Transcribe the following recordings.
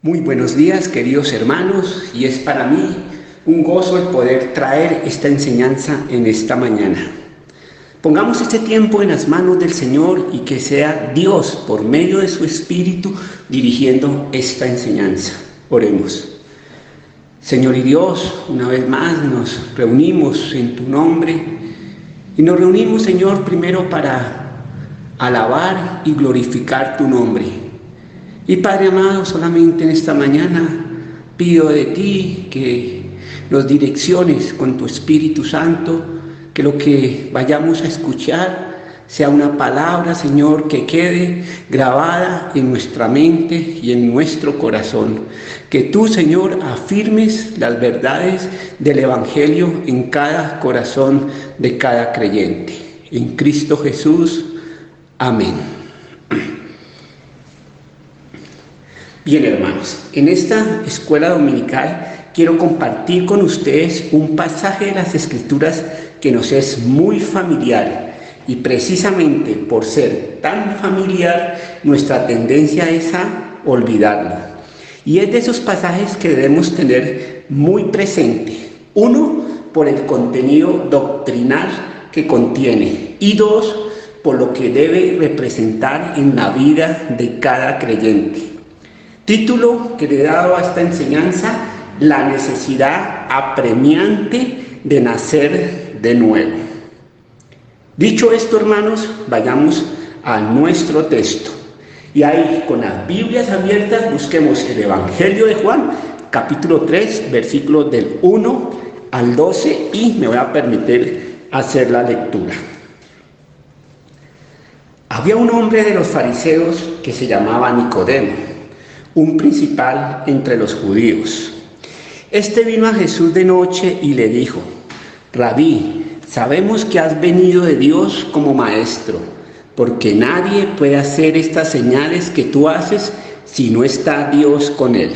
Muy buenos días, queridos hermanos, y es para mí un gozo el poder traer esta enseñanza en esta mañana. Pongamos este tiempo en las manos del Señor y que sea Dios, por medio de su Espíritu, dirigiendo esta enseñanza. Oremos. Señor y Dios, una vez más nos reunimos en tu nombre y nos reunimos, Señor, primero para alabar y glorificar tu nombre. Y Padre amado, solamente en esta mañana pido de ti que nos direcciones con tu Espíritu Santo, que lo que vayamos a escuchar sea una palabra, Señor, que quede grabada en nuestra mente y en nuestro corazón. Que tú, Señor, afirmes las verdades del Evangelio en cada corazón de cada creyente. En Cristo Jesús. Amén. Bien, hermanos, en esta escuela dominical quiero compartir con ustedes un pasaje de las Escrituras que nos es muy familiar y precisamente por ser tan familiar nuestra tendencia es a olvidarlo. Y es de esos pasajes que debemos tener muy presente. Uno, por el contenido doctrinal que contiene y dos, por lo que debe representar en la vida de cada creyente. Título que le he dado a esta enseñanza: la necesidad apremiante de nacer de nuevo. Dicho esto, hermanos, vayamos a nuestro texto. Y ahí, con las Biblias abiertas, busquemos el Evangelio de Juan, capítulo 3, versículos del 1 al 12, y me voy a permitir hacer la lectura. Había un hombre de los fariseos que se llamaba Nicodemo, un principal entre los judíos. Este vino a Jesús de noche y le dijo: Rabí, sabemos que has venido de Dios como maestro, porque nadie puede hacer estas señales que tú haces si no está Dios con él.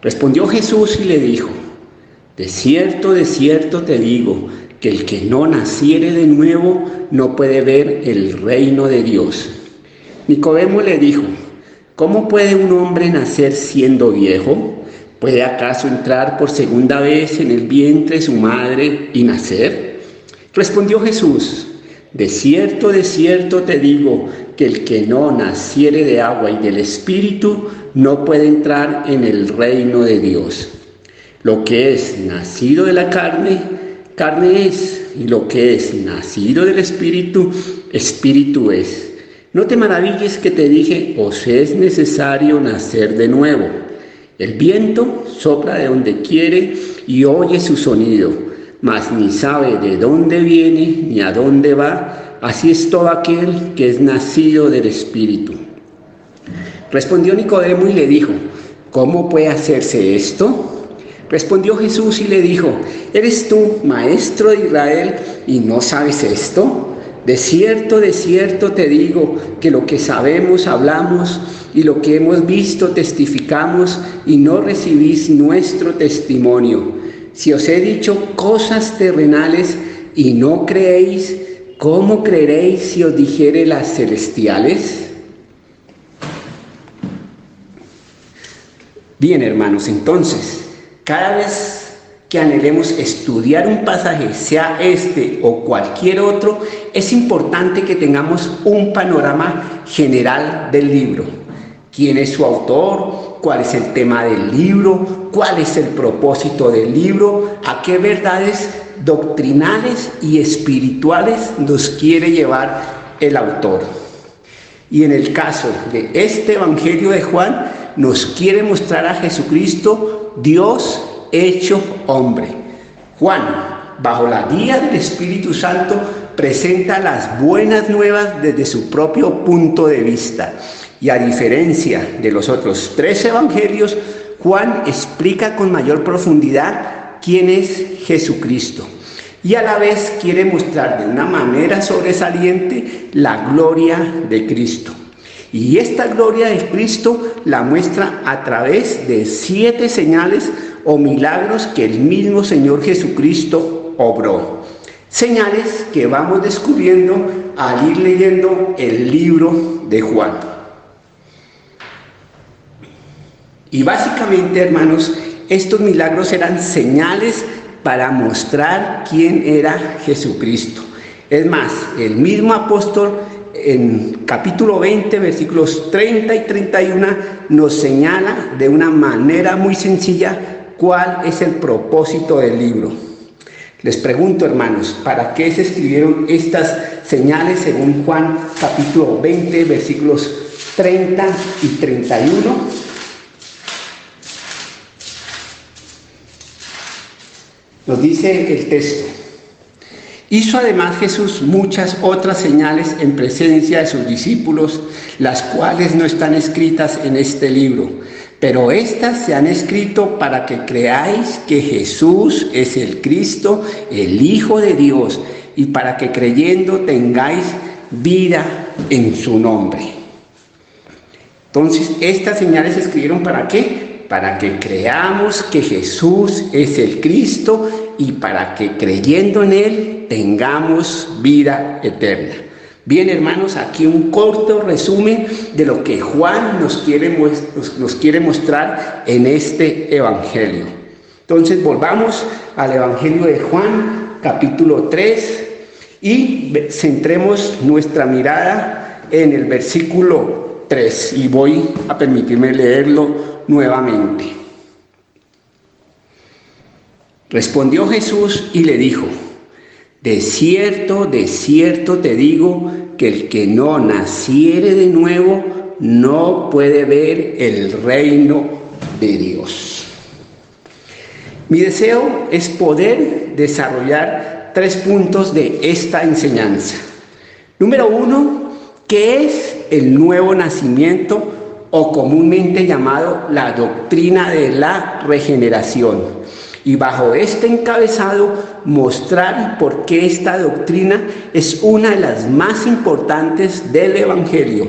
Respondió Jesús y le dijo: de cierto te digo, que el que no naciere de nuevo no puede ver el reino de Dios. Nicodemo le dijo: ¿cómo puede un hombre nacer siendo viejo? ¿Puede acaso entrar por segunda vez en el vientre de su madre y nacer? Respondió Jesús: de cierto te digo, que el que no naciere de agua y del Espíritu no puede entrar en el reino de Dios. Lo que es nacido de la carne, carne es, y lo que es nacido del Espíritu, Espíritu es. No te maravilles que te dije: os es necesario nacer de nuevo. El viento sopla de donde quiere y oye su sonido, mas ni sabe de dónde viene ni a dónde va. Así es todo aquel que es nacido del Espíritu. Respondió Nicodemo y le dijo: ¿cómo puede hacerse esto? Respondió Jesús y le dijo: ¿eres tú maestro de Israel y no sabes esto? De cierto te digo, que lo que sabemos hablamos y lo que hemos visto testificamos, y no recibís nuestro testimonio. Si os he dicho cosas terrenales y no creéis, ¿cómo creeréis si os dijere las celestiales? Bien, hermanos, entonces, cada vez que anhelemos estudiar un pasaje, sea este o cualquier otro, es importante que tengamos un panorama general del libro. ¿Quién es su autor? ¿Cuál es el tema del libro? ¿Cuál es el propósito del libro? ¿A qué verdades doctrinales y espirituales nos quiere llevar el autor? Y en el caso de este Evangelio de Juan, nos quiere mostrar a Jesucristo, Dios hecho hombre. Juan, bajo la guía del Espíritu Santo, presenta las buenas nuevas desde su propio punto de vista. Y a diferencia de los otros 3 evangelios, Juan explica con mayor profundidad quién es Jesucristo. Y a la vez quiere mostrar de una manera sobresaliente la gloria de Cristo. Y esta gloria de Cristo la muestra a través de 7 señales o milagros que el mismo Señor Jesucristo obró. Señales que vamos descubriendo al ir leyendo el libro de Juan. Y básicamente, hermanos, estos milagros eran señales para mostrar quién era Jesucristo. Es más, el mismo apóstol en capítulo 20, versículos 30 y 31, nos señala de una manera muy sencilla cuál es el propósito del libro. Les pregunto, hermanos, ¿para qué se escribieron estas señales según Juan capítulo 20, versículos 30 y 31? Nos dice el texto: hizo además Jesús muchas otras señales en presencia de sus discípulos, las cuales no están escritas en este libro, pero estas se han escrito para que creáis que Jesús es el Cristo, el Hijo de Dios, y para que creyendo tengáis vida en su nombre. Entonces, estas señales se escribieron ¿para qué? Para que creamos que Jesús es el Cristo y para que creyendo en Él tengamos vida eterna. Bien, hermanos, aquí un corto resumen de lo que Juan nos quiere mostrar en este Evangelio. Entonces, volvamos al Evangelio de Juan, capítulo 3, y centremos nuestra mirada en el versículo 3, y voy a permitirme leerlo nuevamente. Respondió Jesús y le dijo: de cierto te digo que el que no naciere de nuevo no puede ver el reino de Dios. Mi deseo es poder desarrollar 3 puntos de esta enseñanza. Número 1, ¿qué es el nuevo nacimiento, o comúnmente llamado la doctrina de la regeneración? Y bajo este encabezado, mostrar por qué esta doctrina es una de las más importantes del Evangelio.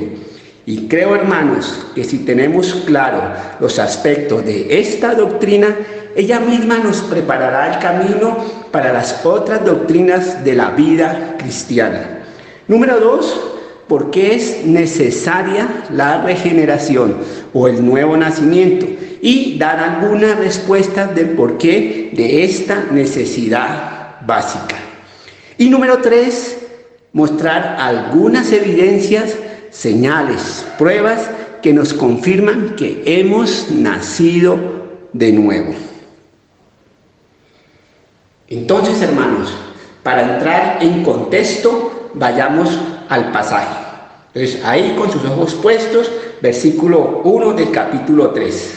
Y creo, hermanos, que si tenemos claro los aspectos de esta doctrina, ella misma nos preparará el camino para las otras doctrinas de la vida cristiana. Número 2, ¿por qué es necesaria la regeneración o el nuevo nacimiento? Y dar algunas respuestas del porqué de esta necesidad básica. Y número 3, mostrar algunas evidencias, señales, pruebas que nos confirman que hemos nacido de nuevo. Entonces, hermanos, para entrar en contexto, vayamos al pasaje. Entonces, ahí con sus ojos puestos, versículo 1 del capítulo 3.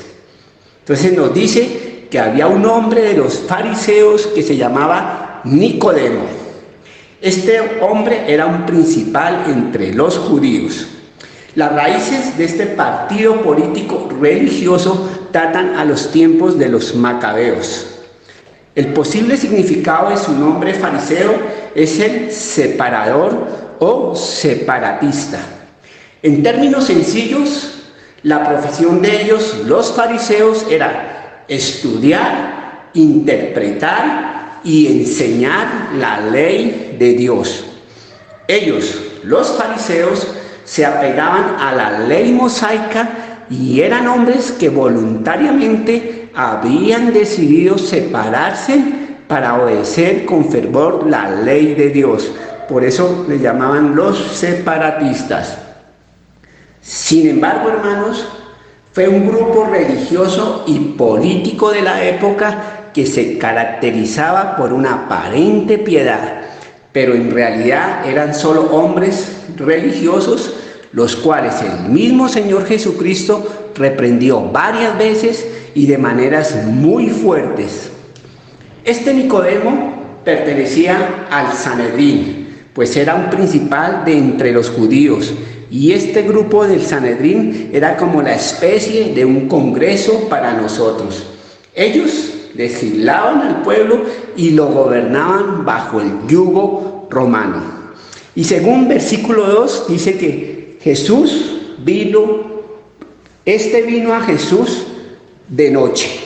Entonces nos dice que había un hombre de los fariseos que se llamaba Nicodemo. Este hombre era un principal entre los judíos. Las raíces de este partido político religioso datan a los tiempos de los macabeos. El posible significado de su nombre fariseo es el separador o separatista. En términos sencillos, la profesión de ellos, los fariseos, era estudiar, interpretar y enseñar la ley de Dios. Ellos, los fariseos, se apegaban a la ley mosaica y eran hombres que voluntariamente habían decidido separarse para obedecer con fervor la ley de Dios. Por eso le llamaban los separatistas. Sin embargo, hermanos, fue un grupo religioso y político de la época que se caracterizaba por una aparente piedad, pero en realidad eran solo hombres religiosos, los cuales el mismo Señor Jesucristo reprendió varias veces y de maneras muy fuertes. Este Nicodemo pertenecía al Sanedrín, pues era un principal de entre los judíos, y este grupo del Sanedrín era como la especie de un congreso para nosotros. Ellos legislaban al pueblo y lo gobernaban bajo el yugo romano. Y según versículo 2 dice que Jesús vino a Jesús de noche.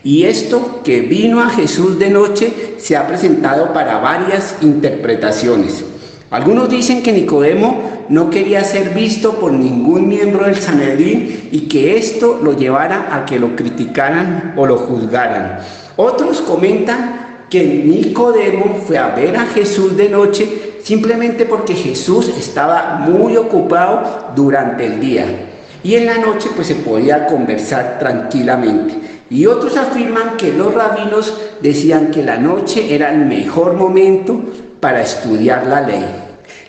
Y esto que vino a Jesús de noche se ha presentado para varias interpretaciones. Algunos dicen que Nicodemo no quería ser visto por ningún miembro del Sanedrín y que esto lo llevara a que lo criticaran o lo juzgaran. Otros comentan que Nicodemo fue a ver a Jesús de noche simplemente porque Jesús estaba muy ocupado durante el día y en la noche pues se podía conversar tranquilamente. Y otros afirman que los rabinos decían que la noche era el mejor momento para estudiar la ley.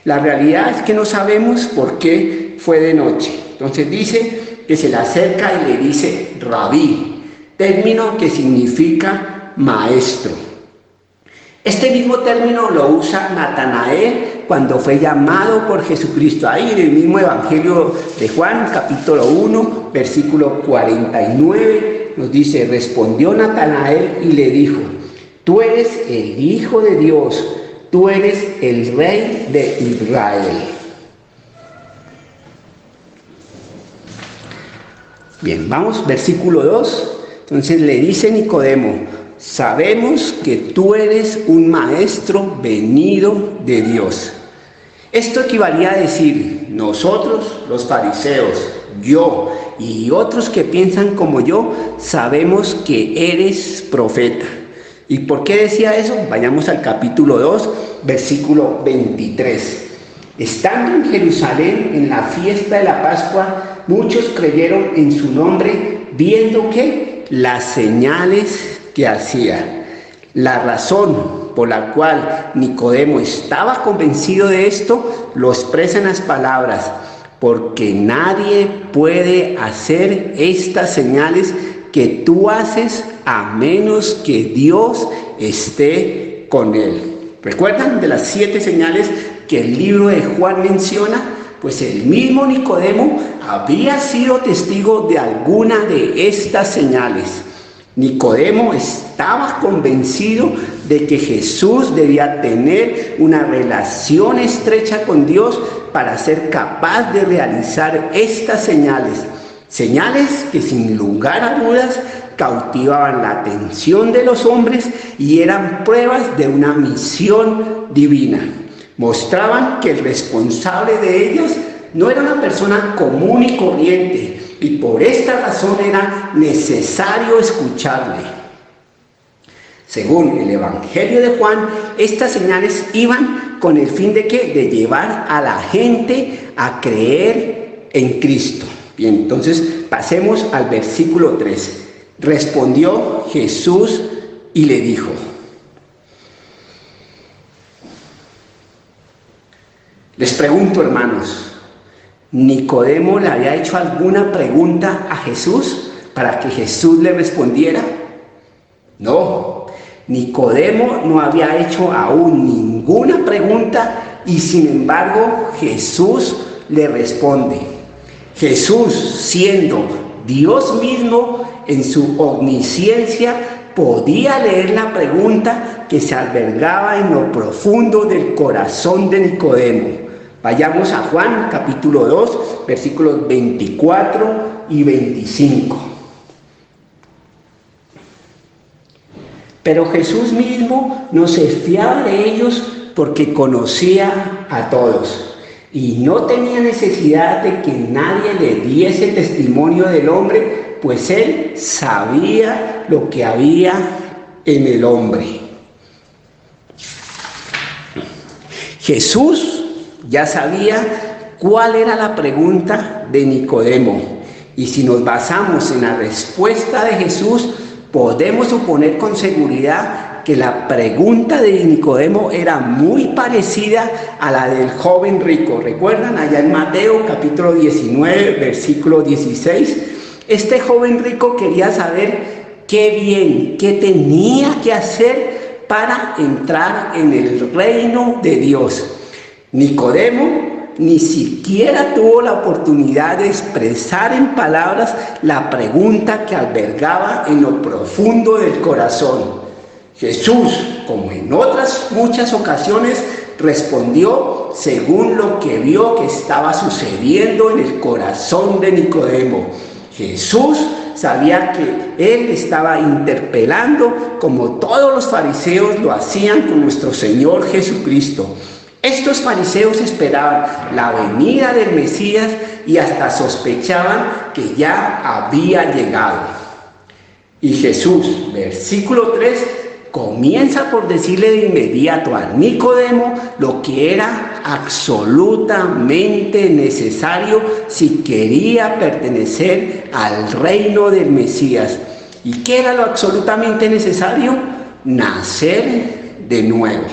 La realidad es que no sabemos por qué fue de noche. Entonces dice que se le acerca y le dice rabí, término que significa maestro. Este mismo término lo usa Natanael cuando fue llamado por Jesucristo. Ahí en el mismo Evangelio de Juan, capítulo 1, versículo 49, nos dice, respondió Natanael y le dijo, tú eres el Hijo de Dios, tú eres el Rey de Israel. Bien, vamos, versículo 2. Entonces le dice Nicodemo, sabemos que tú eres un maestro venido de Dios. Esto equivalía a decir, nosotros los fariseos, yo y otros que piensan como yo, sabemos que eres profeta. ¿Y por qué decía eso? Vayamos al capítulo 2, versículo 23. Estando en Jerusalén en la fiesta de la Pascua, muchos creyeron en su nombre, viendo que las señales que hacía. La razón por la cual Nicodemo estaba convencido de esto lo expresa en las palabras, porque nadie puede hacer estas señales que tú haces a menos que Dios esté con él. ¿Recuerdan de las 7 señales que el libro de Juan menciona? Pues el mismo Nicodemo había sido testigo de alguna de estas señales. Nicodemo estaba convencido de que Jesús debía tener una relación estrecha con Dios para ser capaz de realizar estas señales. Señales que sin lugar a dudas cautivaban la atención de los hombres y eran pruebas de una misión divina. Mostraban que el responsable de ellas no era una persona común y corriente, y por esta razón era necesario escucharle. Según el Evangelio de Juan, estas señales iban con el fin de ¿qué? De llevar a la gente a creer en Cristo. Bien, entonces pasemos al versículo 3. Respondió Jesús y le dijo. Les pregunto, hermanos, ¿Nicodemo le había hecho alguna pregunta a Jesús para que Jesús le respondiera? No, Nicodemo no había hecho aún ninguna pregunta y sin embargo Jesús le responde. Jesús, siendo Dios mismo en su omnisciencia, podía leer la pregunta que se albergaba en lo profundo del corazón de Nicodemo. Vayamos a Juan capítulo 2, versículos 24 y 25. Pero Jesús mismo no se fiaba de ellos porque conocía a todos y no tenía necesidad de que nadie le diese testimonio del hombre, pues él sabía lo que había en el hombre. Jesús ya sabía cuál era la pregunta de Nicodemo, y si nos basamos en la respuesta de Jesús, podemos suponer con seguridad que la pregunta de Nicodemo era muy parecida a la del joven rico. ¿Recuerdan? Allá en Mateo capítulo 19, versículo 16, este joven rico quería saber qué tenía que hacer para entrar en el reino de Dios. Nicodemo ni siquiera tuvo la oportunidad de expresar en palabras la pregunta que albergaba en lo profundo del corazón. Jesús, como en otras muchas ocasiones, respondió según lo que vio que estaba sucediendo en el corazón de Nicodemo. Jesús sabía que él estaba interpelando como todos los fariseos lo hacían con nuestro Señor Jesucristo. Estos fariseos esperaban la venida del Mesías y hasta sospechaban que ya había llegado. Y Jesús, versículo 3, comienza por decirle de inmediato a Nicodemo lo que era absolutamente necesario si quería pertenecer al reino del Mesías. ¿Y qué era lo absolutamente necesario? Nacer de nuevo.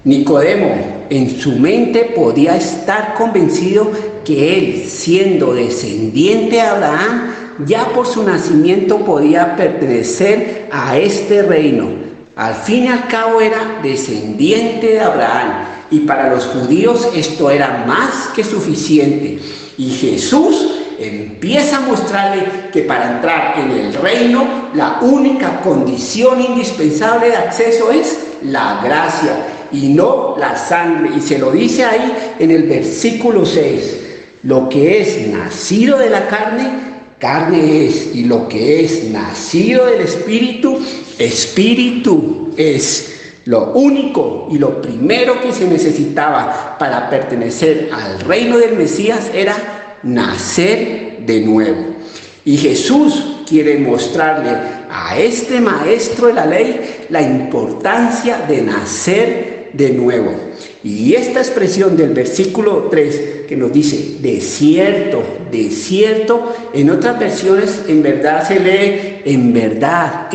Nicodemo en su mente podía estar convencido que él, siendo descendiente de Abraham, ya por su nacimiento podía pertenecer a este reino. Al fin y al cabo era descendiente de Abraham, y para los judíos esto era más que suficiente. Y Jesús empieza a mostrarle que para entrar en el reino la única condición indispensable de acceso es la gracia y no la sangre. Y se lo dice ahí en el versículo 6. Lo que es nacido de la carne, carne es, y lo que es nacido del Espíritu, Espíritu es. Lo único y lo primero que se necesitaba para pertenecer al reino del Mesías era nacer de nuevo. Y Jesús quiere mostrarle a este maestro de la ley la importancia de nacer de nuevo. Y esta expresión del versículo 3 que nos dice, de cierto, en otras versiones en verdad se lee, en verdad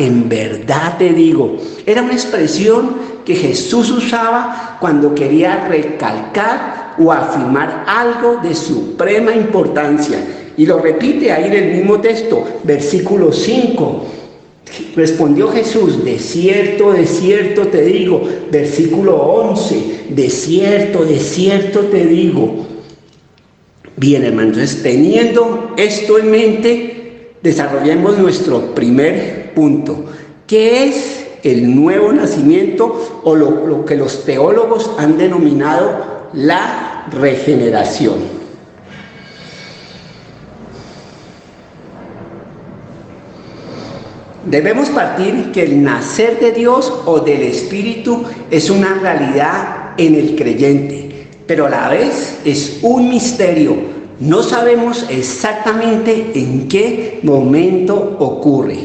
te digo. Era una expresión que Jesús usaba cuando quería recalcar o afirmar algo de suprema importancia. Y lo repite ahí en el mismo texto, versículo 5. Respondió Jesús, de cierto te digo. Versículo 11, de cierto te digo. Bien, hermanos, entonces, teniendo esto en mente, desarrollemos nuestro primer punto. ¿Qué es el nuevo nacimiento o lo que los teólogos han denominado la regeneración? Debemos partir que el nacer de Dios o del Espíritu es una realidad en el creyente, pero a la vez es un misterio. No sabemos exactamente en qué momento ocurre.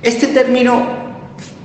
Este término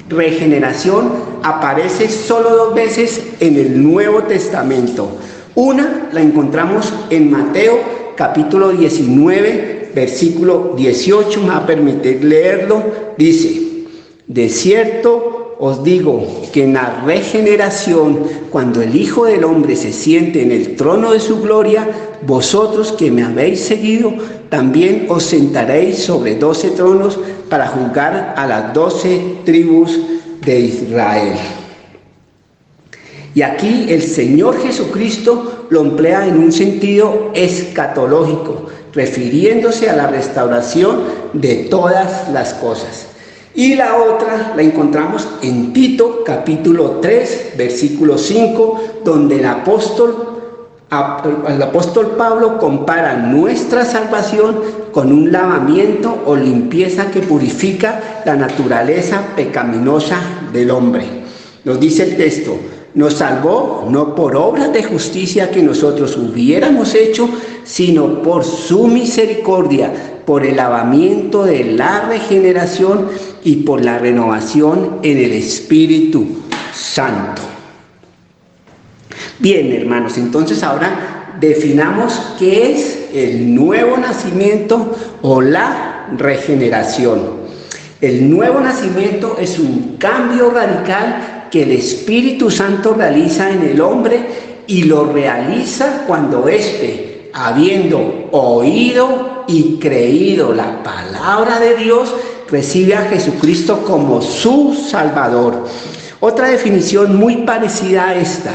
regeneración aparece solo 2 veces en el Nuevo Testamento. Una la encontramos en Mateo capítulo 19, versículo 18, me va a permitir leerlo. Dice, de cierto os digo que en la regeneración, cuando el Hijo del Hombre se siente en el trono de su gloria, vosotros que me habéis seguido, también os sentaréis sobre 12 tronos para juzgar a las 12 tribus de Israel. Y aquí el Señor Jesucristo lo emplea en un sentido escatológico, refiriéndose a la restauración de todas las cosas. Y la otra la encontramos en Tito capítulo 3, versículo 5, donde el apóstol Pablo compara nuestra salvación con un lavamiento o limpieza que purifica la naturaleza pecaminosa del hombre. Nos dice el texto, nos salvó no por obras de justicia que nosotros hubiéramos hecho, sino por su misericordia, por el lavamiento de la regeneración y por la renovación en el Espíritu Santo. Bien, hermanos, entonces ahora definamos qué es el nuevo nacimiento o la regeneración. El nuevo nacimiento es un cambio radical que el Espíritu Santo realiza en el hombre y lo realiza cuando éste, habiendo oído y creído la palabra de Dios, recibe a Jesucristo como su Salvador. Otra definición muy parecida a esta: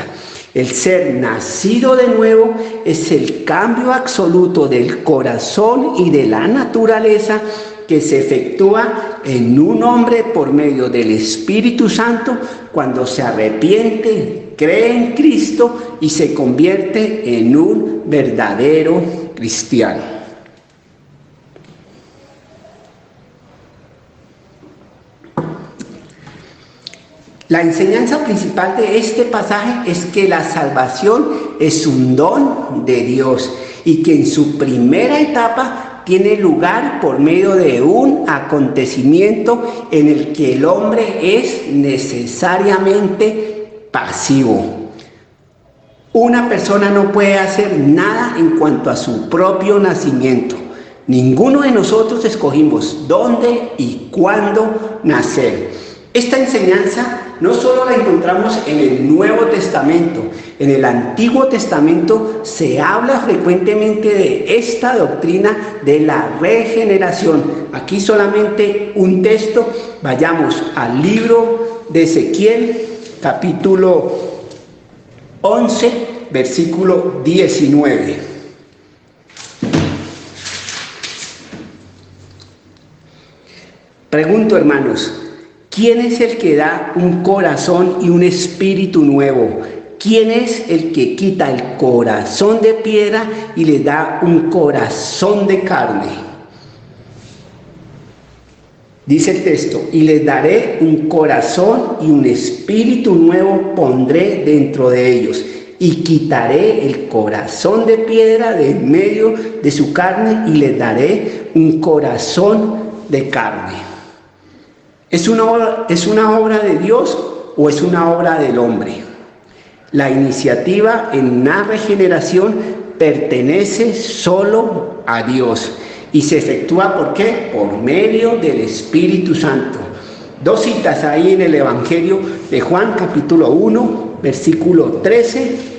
el ser nacido de nuevo es el cambio absoluto del corazón y de la naturaleza que se efectúa en un hombre por medio del Espíritu Santo cuando se arrepiente, cree en Cristo y se convierte en un verdadero cristiano. La enseñanza principal de este pasaje es que la salvación es un don de Dios y que en su primera etapa tiene lugar por medio de un acontecimiento en el que el hombre es necesariamente pasivo. Una persona no puede hacer nada en cuanto a su propio nacimiento. Ninguno de nosotros escogimos dónde y cuándo nacer. Esta enseñanza no solo la encontramos en el Nuevo Testamento, en el Antiguo Testamento se habla frecuentemente de esta doctrina de la regeneración. Aquí solamente un texto, vayamos al libro de Ezequiel, capítulo 11, versículo 19. Pregunto, hermanos, ¿quién es el que da un corazón y un espíritu nuevo? ¿Quién es el que quita el corazón de piedra y le da un corazón de carne? Dice el texto, y les daré un corazón y un espíritu nuevo pondré dentro de ellos, y quitaré el corazón de piedra de en medio de su carne y les daré un corazón de carne. ¿Es una obra de Dios o es una obra del hombre? La iniciativa en la regeneración pertenece solo a Dios y se efectúa ¿por qué? Por medio del Espíritu Santo. Dos citas ahí en el Evangelio de Juan, capítulo 1, versículo 13.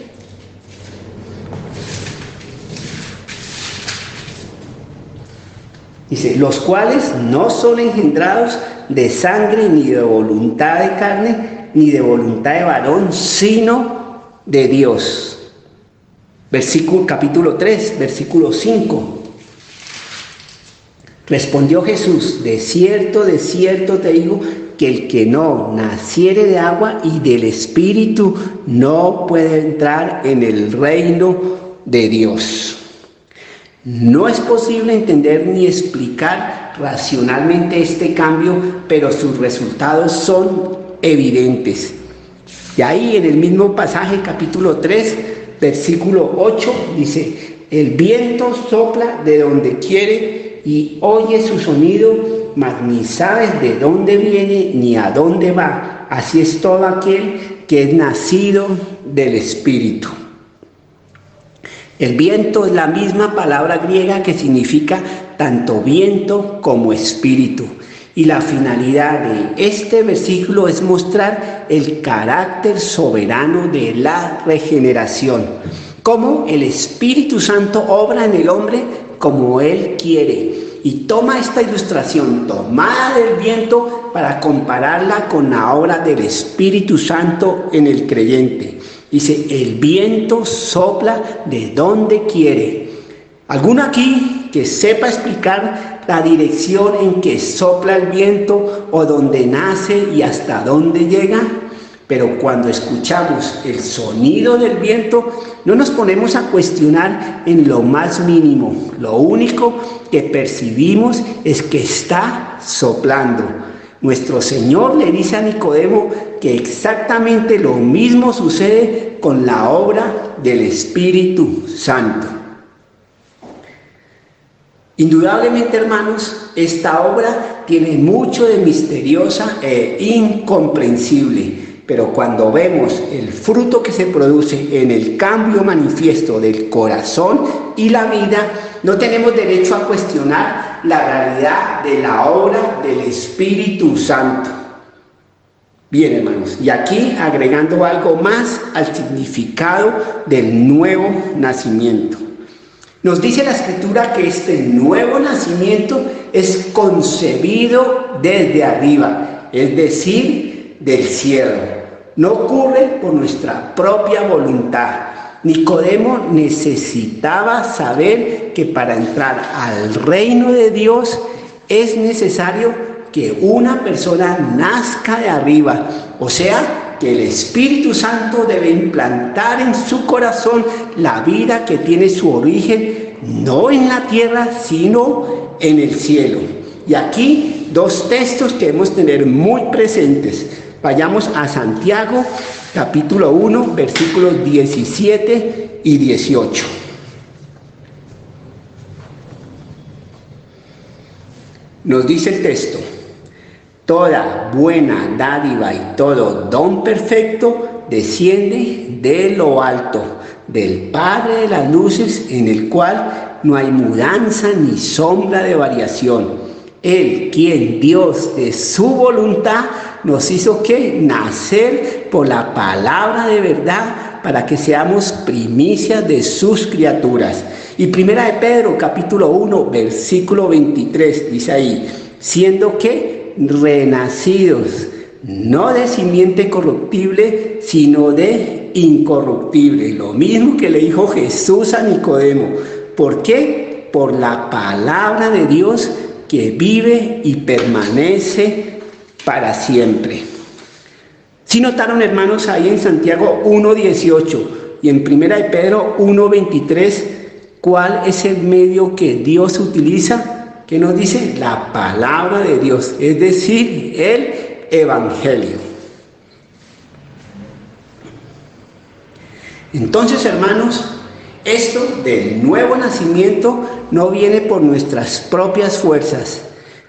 Dice, los cuales no son engendrados de sangre, ni de voluntad de carne, ni de voluntad de varón, sino de Dios. Capítulo 3, versículo 5. Respondió Jesús, de cierto te digo, que el que no naciere de agua y del Espíritu no puede entrar en el reino de Dios. No es posible entender ni explicar racionalmente este cambio, pero sus resultados son evidentes. Y ahí en el mismo pasaje, capítulo 3, versículo 8, dice, el viento sopla de donde quiere y oye su sonido, mas ni sabes de dónde viene ni a dónde va. Así es todo aquel que es nacido del Espíritu. El viento es la misma palabra griega que significa tanto viento como espíritu. Y la finalidad de este versículo es mostrar el carácter soberano de la regeneración. Cómo el Espíritu Santo obra en el hombre como Él quiere. Y toma esta ilustración tomada del viento para compararla con la obra del Espíritu Santo en el creyente. Dice, el viento sopla de donde quiere. ¿Alguno aquí que sepa explicar la dirección en que sopla el viento o dónde nace y hasta dónde llega? Pero cuando escuchamos el sonido del viento, no nos ponemos a cuestionar en lo más mínimo. Lo único que percibimos es que está soplando. Nuestro Señor le dice a Nicodemo que exactamente lo mismo sucede con la obra del Espíritu Santo. Indudablemente, hermanos, esta obra tiene mucho de misteriosa e incomprensible, pero cuando vemos el fruto que se produce en el cambio manifiesto del corazón y la vida, no tenemos derecho a cuestionar la realidad de la obra del Espíritu Santo. Bien, hermanos, y aquí agregando algo más al significado del nuevo nacimiento. Nos dice la Escritura que este nuevo nacimiento es concebido desde arriba, es decir, del cielo. No ocurre por nuestra propia voluntad. Nicodemo necesitaba saber que para entrar al reino de Dios es necesario que una persona nazca de arriba, o sea, que el Espíritu Santo debe implantar en su corazón la vida que tiene su origen no en la tierra, sino en el cielo. Y aquí dos textos que debemos tener muy presentes. Vayamos a Santiago, capítulo 1, versículos 17 y 18. Nos dice el texto: toda buena dádiva y todo don perfecto desciende de lo alto, del Padre de las luces, en el cual no hay mudanza ni sombra de variación. Él, quien Dios de su voluntad nos hizo que nacer por la palabra de verdad, para que seamos primicias de sus criaturas. Y primera de Pedro, capítulo 1, versículo 23, dice ahí: siendo que renacidos, no de simiente corruptible, sino de incorruptible. Lo mismo que le dijo Jesús a Nicodemo. ¿Por qué? Por la palabra de Dios que vive y permanece para siempre. Si notaron, hermanos, ahí en Santiago 1:18 y en primera de Pedro 1:23, ¿cuál es el medio que Dios utiliza? ¿Qué nos dice? La palabra de Dios, es decir, el Evangelio. Entonces, hermanos, esto del nuevo nacimiento no viene por nuestras propias fuerzas.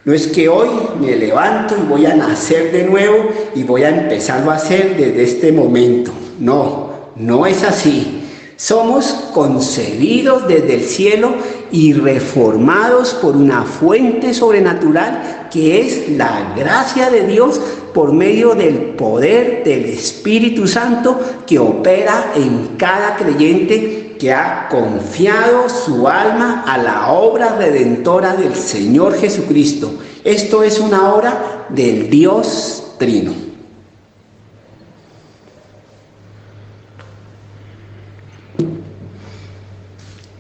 No es que hoy me levanto y voy a nacer de nuevo y voy a empezarlo a hacer desde este momento. No, no es así. Somos concebidos desde el cielo y reformados por una fuente sobrenatural que es la gracia de Dios por medio del poder del Espíritu Santo que opera en cada creyente que ha confiado su alma a la obra redentora del Señor Jesucristo. Esto es una obra del Dios Trino.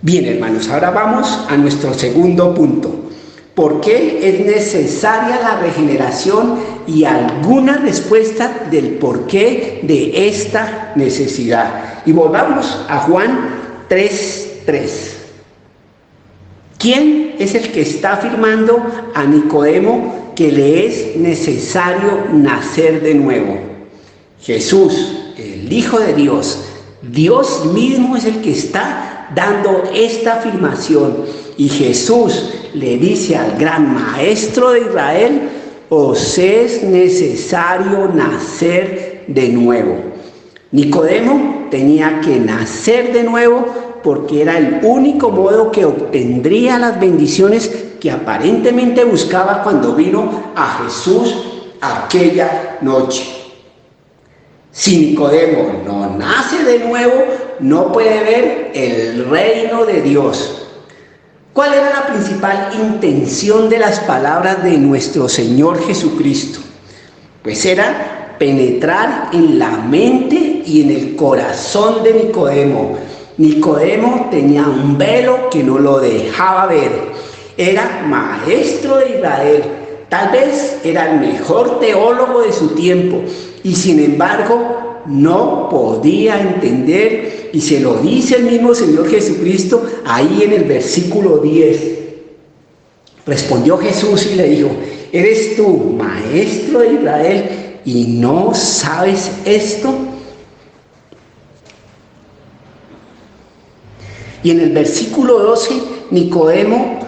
Bien, hermanos, ahora vamos a nuestro segundo punto. ¿Por qué es necesaria la regeneración y alguna respuesta del porqué de esta necesidad? Y volvamos a Juan 3:3. ¿Quién es el que está afirmando a Nicodemo que le es necesario nacer de nuevo? Jesús, el Hijo de Dios. Dios mismo es el que está dando esta afirmación. Y Jesús le dice al gran maestro de Israel: os es necesario nacer de nuevo. Nicodemo tenía que nacer de nuevo porque era el único modo que obtendría las bendiciones que aparentemente buscaba cuando vino a Jesús aquella noche. Si Nicodemo no nace de nuevo, no puede ver el reino de Dios. ¿Cuál era la principal intención de las palabras de nuestro Señor Jesucristo? Pues era penetrar en la mente y en el corazón de Nicodemo. Nicodemo tenía un velo que no lo dejaba ver. Era maestro de Israel. Tal vez era el mejor teólogo de su tiempo. Y sin embargo, no podía entender, y se lo dice el mismo Señor Jesucristo ahí en el versículo 10. Respondió Jesús y le dijo: ¿eres tú maestro de Israel y no sabes esto? Y en el versículo 12, Nicodemo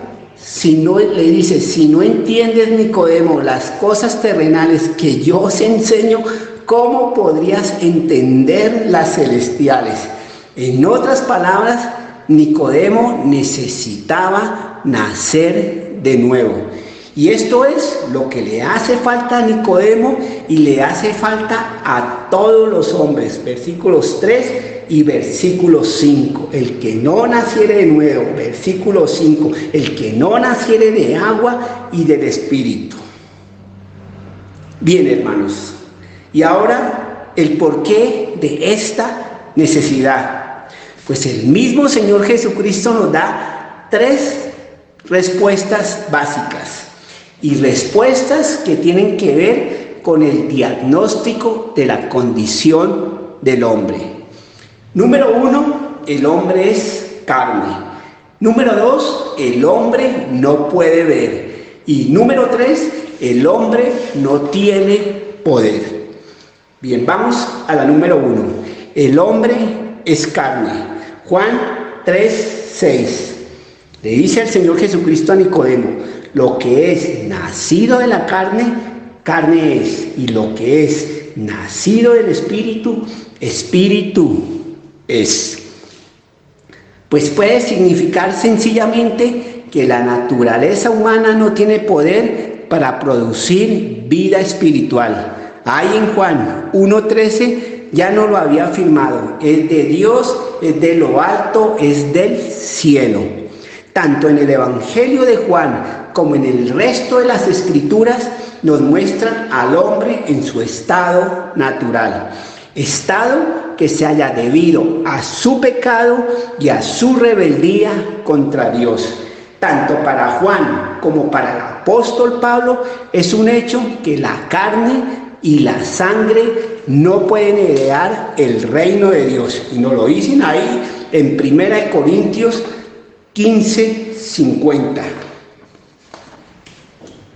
le dice: si no entiendes, Nicodemo, las cosas terrenales que yo os enseño, ¿cómo podrías entender las celestiales? En otras palabras, Nicodemo necesitaba nacer de nuevo. Y esto es lo que le hace falta a Nicodemo y le hace falta a todos los hombres. Versículos 3 y versículo 5. El que no naciere de nuevo. Versículo 5. El que no naciere de agua y del Espíritu. Bien, hermanos. Y ahora, el porqué de esta necesidad. Pues el mismo Señor Jesucristo nos da 3 respuestas básicas. Y respuestas que tienen que ver con el diagnóstico de la condición del hombre. Número 1, el hombre es carne. Número 2, el hombre no puede ver. Y número 3, el hombre no tiene poder. Bien, vamos a la número 1. El hombre es carne. Juan 3:6. Le dice el Señor Jesucristo a Nicodemo: lo que es nacido de la carne, carne es, y lo que es nacido del Espíritu, Espíritu es. Pues puede significar sencillamente que la naturaleza humana no tiene poder para producir vida espiritual. Ahí en Juan 1:13 ya no lo había afirmado: es de Dios, es de lo alto, es del cielo. Tanto en el Evangelio de Juan como en el resto de las Escrituras nos muestran al hombre en su estado natural, estado que se haya debido a su pecado y a su rebeldía contra Dios. Tanto para Juan como para el apóstol Pablo es un hecho que la carne y la sangre no pueden heredar el reino de Dios. Y nos lo dicen ahí en 1 Corintios 15:50.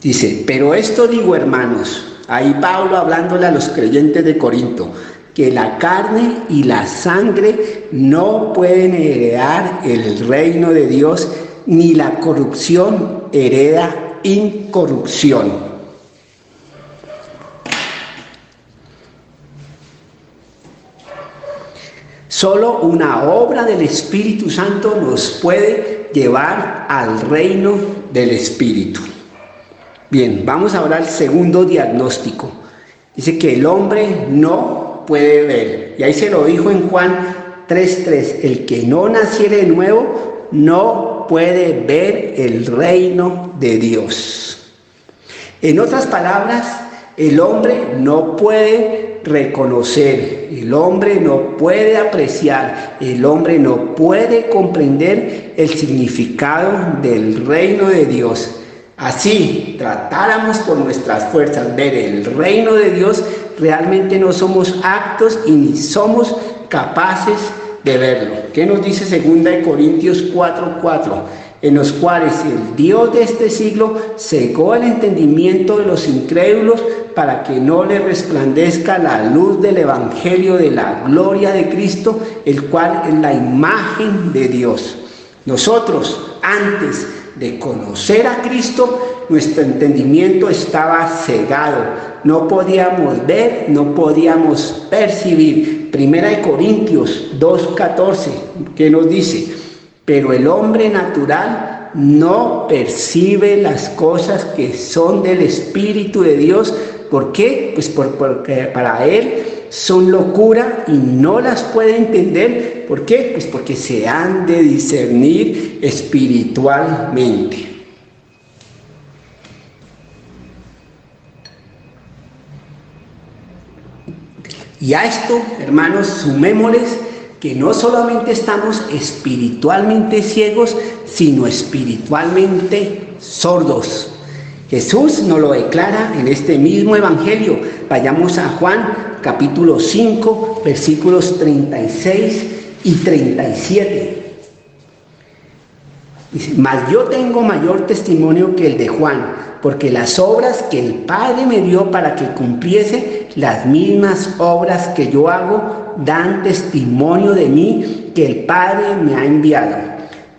Dice: pero esto digo, hermanos, ahí Pablo hablándole a los creyentes de Corinto, que la carne y la sangre no pueden heredar el reino de Dios, ni la corrupción hereda incorrupción. Solo una obra del Espíritu Santo nos puede llevar al reino del Espíritu. Bien, vamos ahora al segundo diagnóstico. Dice que el hombre no puede ver. Y ahí se lo dijo en Juan 3:3. El que no naciere de nuevo no puede ver el reino de Dios. En otras palabras, el hombre no puede reconocer, el hombre no puede apreciar, el hombre no puede comprender el significado del reino de Dios. Así tratáramos por nuestras fuerzas ver el reino de Dios, realmente no somos aptos y ni somos capaces de verlo. ¿Qué nos dice 2 Corintios 4:4? En los cuales el Dios de este siglo cegó el entendimiento de los incrédulos para que no les resplandezca la luz del Evangelio de la gloria de Cristo, el cual es la imagen de Dios. Nosotros, antes de conocer a Cristo, nuestro entendimiento estaba cegado, no podíamos ver, no podíamos percibir. 1 Corintios 2:14, ¿qué nos dice? Pero el hombre natural no percibe las cosas que son del Espíritu de Dios. ¿Por qué? Pues porque para él son locura y no las puede entender. ¿Por qué? Pues porque se han de discernir espiritualmente. Y a esto, hermanos, sumémosles que no solamente estamos espiritualmente ciegos, sino espiritualmente sordos. Jesús nos lo declara en este mismo Evangelio. Vayamos a Juan capítulo 5, versículos 36 y 37. Dice: mas yo tengo mayor testimonio que el de Juan, porque las obras que el Padre me dio para que cumpliese, las mismas obras que yo hago, dan testimonio de mí que el Padre me ha enviado.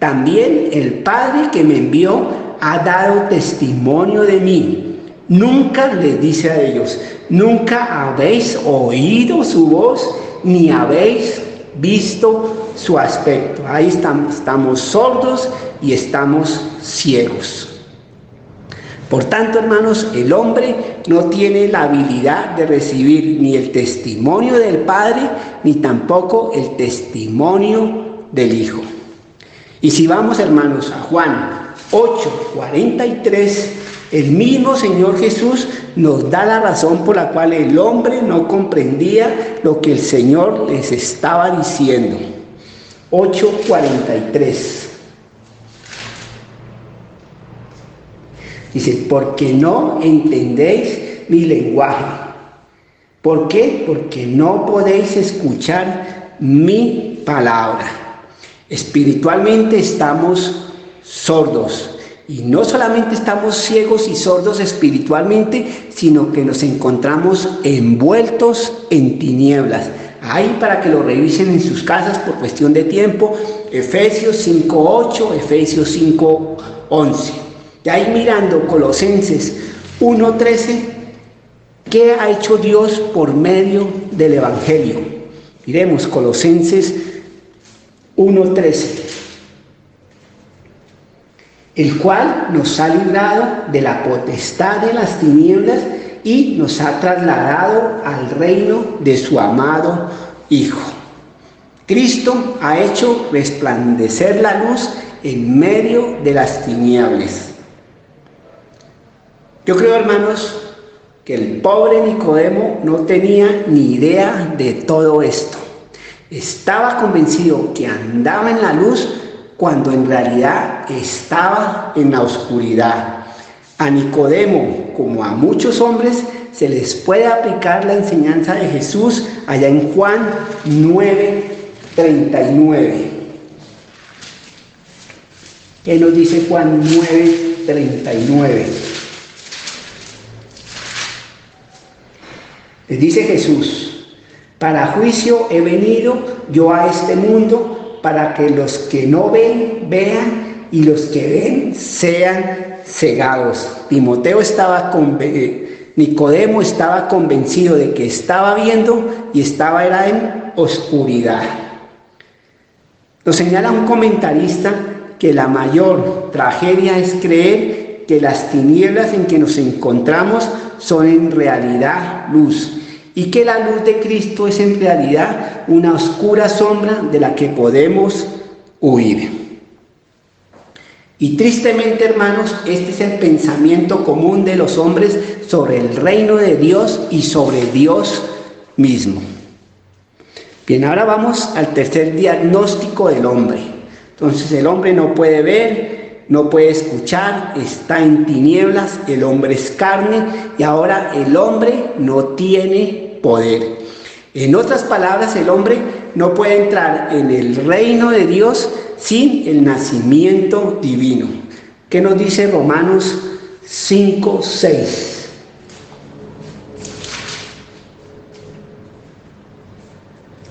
También el Padre que me envió ha dado testimonio de mí. Nunca les dice a ellos: nunca habéis oído su voz, ni habéis visto su aspecto. Ahí estamos sordos y estamos ciegos. Por tanto, hermanos, el hombre no tiene la habilidad de recibir ni el testimonio del Padre, ni tampoco el testimonio del Hijo. Y si vamos, hermanos, a Juan 8:43, el mismo Señor Jesús nos da la razón por la cual el hombre no comprendía lo que el Señor les estaba diciendo. 8:43. Dice: porque no entendéis mi lenguaje. ¿Por qué? Porque no podéis escuchar mi palabra. Espiritualmente estamos sordos. Y no solamente estamos ciegos y sordos espiritualmente, sino que nos encontramos envueltos en tinieblas. Ahí para que lo revisen en sus casas por cuestión de tiempo, Efesios 5:8, Efesios 5:11. Y ahí mirando Colosenses 1:13, ¿qué ha hecho Dios por medio del Evangelio? Miremos Colosenses 1:13. El cual nos ha librado de la potestad de las tinieblas y nos ha trasladado al reino de su amado Hijo. Cristo ha hecho resplandecer la luz en medio de las tinieblas. Yo creo, hermanos, que el pobre Nicodemo no tenía ni idea de todo esto. Estaba convencido que andaba en la luz cuando en realidad estaba en la oscuridad. A Nicodemo, como a muchos hombres, se les puede aplicar la enseñanza de Jesús allá en Juan 9:39. ¿Qué nos dice Juan 9:39? Les dice Jesús: para juicio he venido yo a este mundo, para que los que no ven, vean, y los que ven, sean cegados. Nicodemo estaba convencido de que estaba viendo y era en oscuridad. Nos señala un comentarista que la mayor tragedia es creer que las tinieblas en que nos encontramos son en realidad luz, y que la luz de Cristo es en realidad una oscura sombra de la que podemos huir. Y tristemente, hermanos, este es el pensamiento común de los hombres sobre el reino de Dios y sobre Dios mismo. Bien, ahora vamos al tercer diagnóstico del hombre. Entonces, el hombre no puede ver, no puede escuchar, está en tinieblas, el hombre es carne y ahora el hombre no tiene poder. En otras palabras, el hombre no puede entrar en el reino de Dios sin el nacimiento divino. ¿Qué nos dice Romanos 5:6?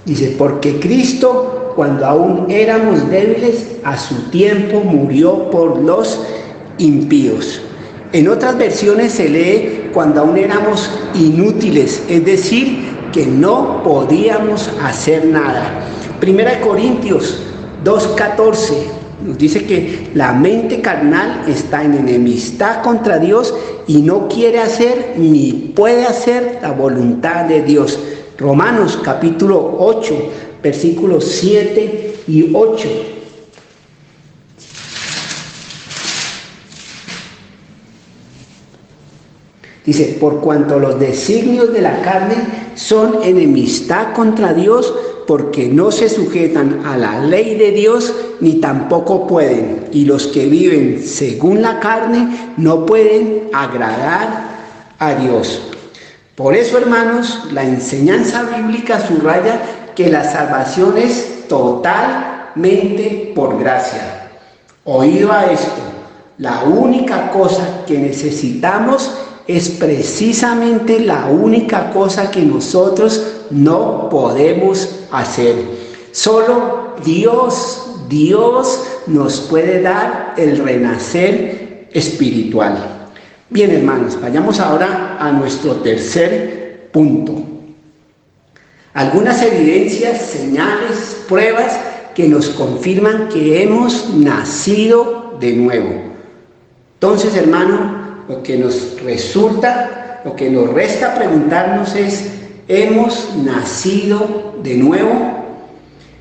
Dice: porque Cristo, cuando aún éramos débiles, a su tiempo murió por los impíos. En otras versiones se lee: cuando aún éramos inútiles, es decir, que no podíamos hacer nada. Primera de Corintios 2:14 nos dice que la mente carnal está en enemistad contra Dios y no quiere hacer ni puede hacer la voluntad de Dios. Romanos capítulo 8, versículos 7 y 8. Dice: por cuanto los designios de la carne son enemistad contra Dios, porque no se sujetan a la ley de Dios, ni tampoco pueden. Y los que viven según la carne no pueden agradar a Dios. Por eso, hermanos, la enseñanza bíblica subraya que la salvación es totalmente por gracia. Oído a esto, la única cosa que necesitamos es precisamente la única cosa que nosotros no podemos hacer. Solo Dios nos puede dar el renacer espiritual. Bien, hermanos, vayamos ahora a nuestro tercer punto. Algunas evidencias, señales, pruebas que nos confirman que hemos nacido de nuevo. Entonces, hermano, lo que nos resta preguntarnos es: ¿hemos nacido de nuevo?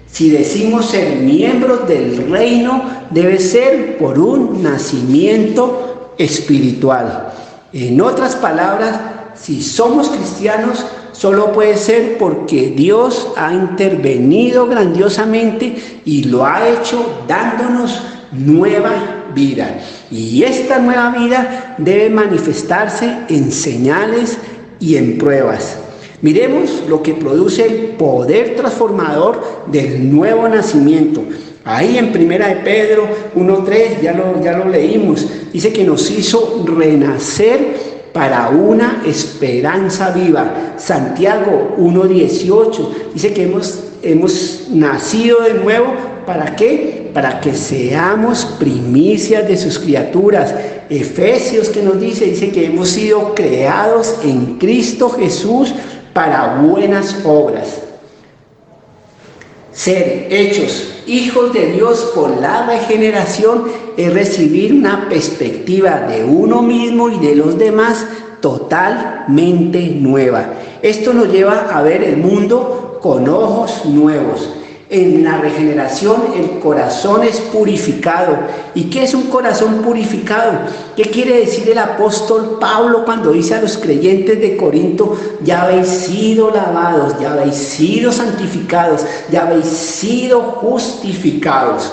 Si decimos ser miembros del reino, debe ser por un nacimiento espiritual. En otras palabras, si somos cristianos, solo puede ser porque Dios ha intervenido grandiosamente y lo ha hecho dándonos nueva vida. Y esta nueva vida debe manifestarse en señales y en pruebas. Miremos lo que produce el poder transformador del nuevo nacimiento. Ahí en Primera de Pedro 1:3, ya lo leímos, dice que nos hizo renacer para una esperanza viva. Santiago 1:18 dice que hemos nacido de nuevo. ¿Para qué? Para que seamos primicias de sus criaturas. Efesios, que nos dice que hemos sido creados en Cristo Jesús para buenas obras. Ser hechos hijos de Dios por la regeneración es recibir una perspectiva de uno mismo y de los demás totalmente nueva. Esto nos lleva a ver el mundo con ojos nuevos. En la regeneración el corazón es purificado. ¿Y qué es un corazón purificado? ¿Qué quiere decir el apóstol Pablo cuando dice a los creyentes de Corinto: ya habéis sido lavados, ya habéis sido santificados, ya habéis sido justificados?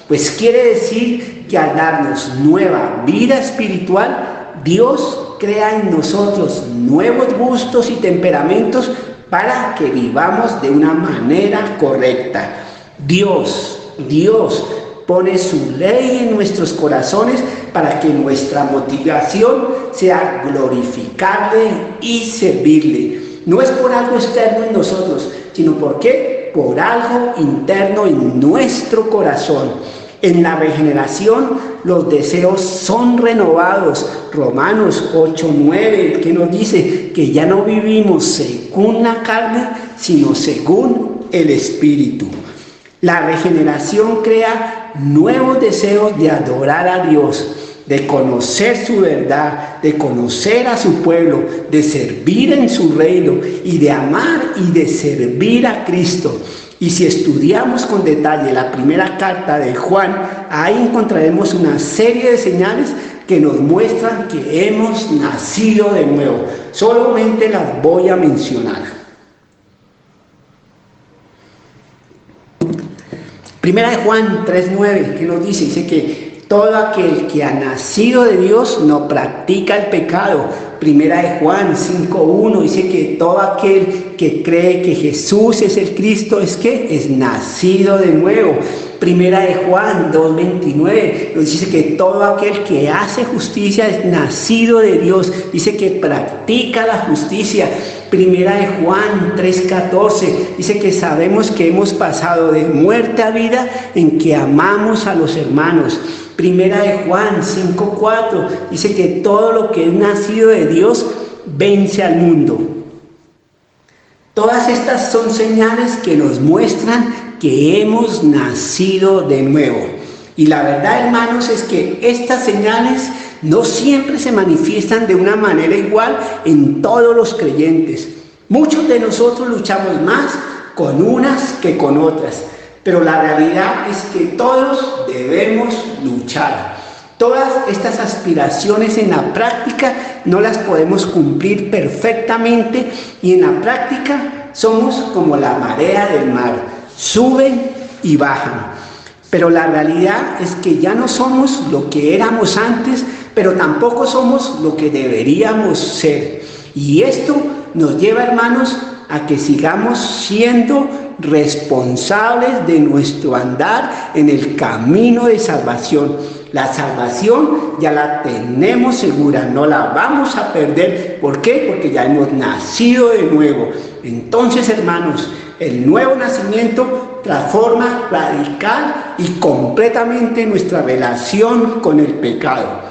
Pues quiere decir que al darnos nueva vida espiritual, Dios crea en nosotros nuevos gustos y temperamentos para que vivamos de una manera correcta. Dios pone su ley en nuestros corazones para que nuestra motivación sea glorificarle y servirle. No es por algo externo en nosotros, sino ¿por qué? Por algo interno en nuestro corazón. En la regeneración los deseos son renovados. Romanos 8:9, que nos dice que ya no vivimos según la carne, sino según el Espíritu. La regeneración crea nuevos deseos de adorar a Dios, de conocer su verdad, de conocer a su pueblo, de servir en su reino y de amar y de servir a Cristo. Y si estudiamos con detalle la primera carta de Juan, ahí encontraremos una serie de señales que nos muestran que hemos nacido de nuevo. Solamente las voy a mencionar. Primera de Juan 3:9, que nos dice? Dice que todo aquel que ha nacido de Dios no practica el pecado. Primera de Juan 5:1 dice que todo aquel que cree que Jesús es el Cristo es nacido de nuevo. Primera de Juan 2:29 nos dice que todo aquel que hace justicia es nacido de Dios. Dice que practica la justicia. Primera de Juan 3:14 dice que sabemos que hemos pasado de muerte a vida en que amamos a los hermanos. Primera de Juan 5:4 dice que todo lo que es nacido de Dios vence al mundo. Todas estas son señales que nos muestran que hemos nacido de nuevo. Y la verdad, hermanos, es que estas señales no siempre se manifiestan de una manera igual en todos los creyentes. Muchos de nosotros luchamos más con unas que con otras. Pero la realidad es que todos debemos luchar. Todas estas aspiraciones en la práctica no las podemos cumplir perfectamente, y en la práctica somos como la marea del mar, suben y bajan. Pero la realidad es que ya no somos lo que éramos antes, pero tampoco somos lo que deberíamos ser. Y esto nos lleva, hermanos, a que sigamos siendo responsables de nuestro andar en el camino de salvación. La salvación ya la tenemos segura, no la vamos a perder. ¿Por qué? Porque ya hemos nacido de nuevo. Entonces, hermanos, el nuevo nacimiento transforma radical y completamente nuestra relación con el pecado.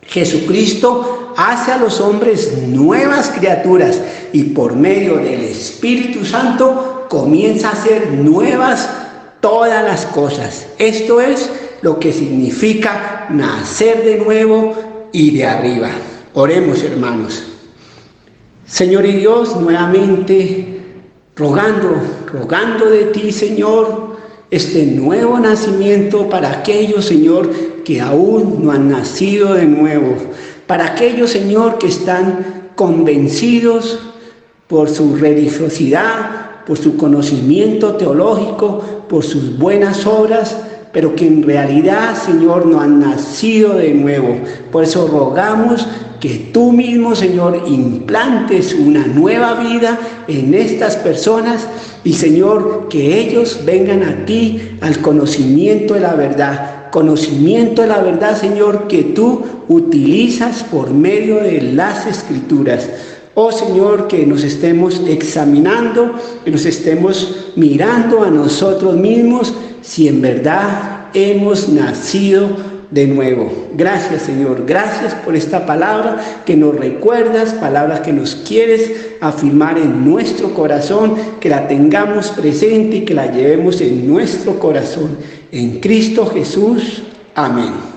Jesucristo hace a los hombres nuevas criaturas y por medio del Espíritu Santo comienza a hacer nuevas todas las cosas. Esto es lo que significa nacer de nuevo y de arriba. Oremos, hermanos. Señor y Dios, nuevamente rogando de ti, Señor, este nuevo nacimiento para aquellos, Señor, que aún no han nacido de nuevo, para aquellos, Señor, que están convencidos por su religiosidad, por su conocimiento teológico, por sus buenas obras, pero que en realidad, Señor, no han nacido de nuevo. Por eso rogamos que tú mismo, Señor, implantes una nueva vida en estas personas y, Señor, que ellos vengan a ti al conocimiento de la verdad. Conocimiento de la verdad, Señor, que tú utilizas por medio de las Escrituras. Oh Señor, que nos estemos examinando, que nos estemos mirando a nosotros mismos si en verdad hemos nacido de nuevo. Gracias, Señor, gracias por esta palabra que nos recuerdas, palabras que nos quieres afirmar en nuestro corazón, que la tengamos presente y que la llevemos en nuestro corazón. En Cristo Jesús. Amén.